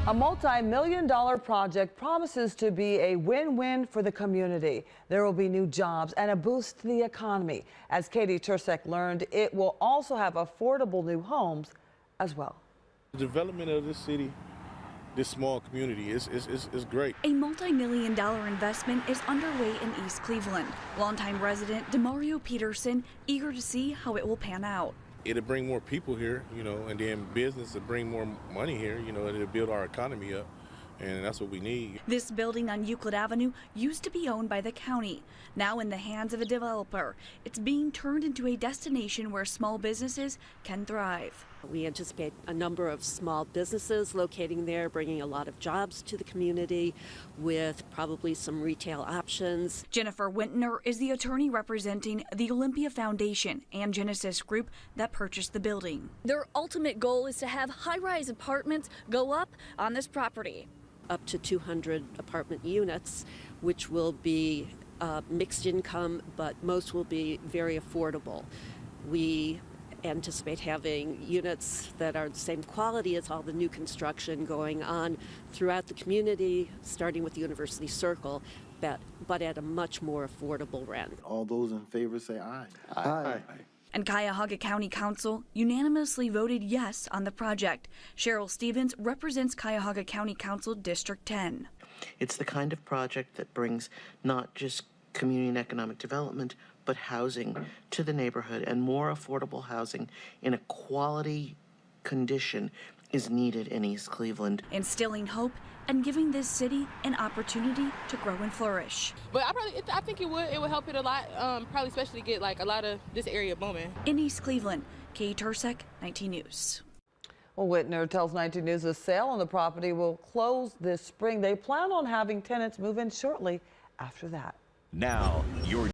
A multi-million-dollar project promises to be a win-win for the community. There will be new jobs and a boost to the economy. As Katie Tursek learned, it will also have affordable new homes as well. The development of this city, this small community, is great. A multi-million-dollar investment is underway in East Cleveland. Longtime resident Demario Peterson eager to see how it will pan out. It'll bring more people here, and then business will bring more money here, it'll build our economy up, and that's what we need. This building on Euclid Avenue used to be owned by the county. Now in the hands of a developer, it's being turned into a destination where small businesses can thrive. We anticipate a number of small businesses locating there, bringing a lot of jobs to the community with probably some retail options. Jennifer Wintner is the attorney representing the Olympia Foundation and Genesis Group that purchased the building. Their ultimate goal is to have high-rise apartments go up on this property. Up to 200 apartment units, which will be mixed income, but most will be very affordable. We anticipate having units that are the same quality as all the new construction going on throughout the community, starting with the University Circle, but at a much more affordable rent. All those in favor say aye. Aye. And Cuyahoga County Council unanimously voted yes on the project. Cheryl Stevens represents Cuyahoga County Council District 10. It's the kind of project that brings not just community and economic development, but housing to the neighborhood, and more affordable housing in a quality condition is needed in East Cleveland. Instilling hope and giving this city an opportunity to grow and flourish. But I think it would help it a lot, probably especially get like a lot of this area booming. In East Cleveland, Katie Tursek, 19 News. Well, Whitner tells 19 News the sale on the property will close this spring. They plan on having tenants move in shortly after that. Now, your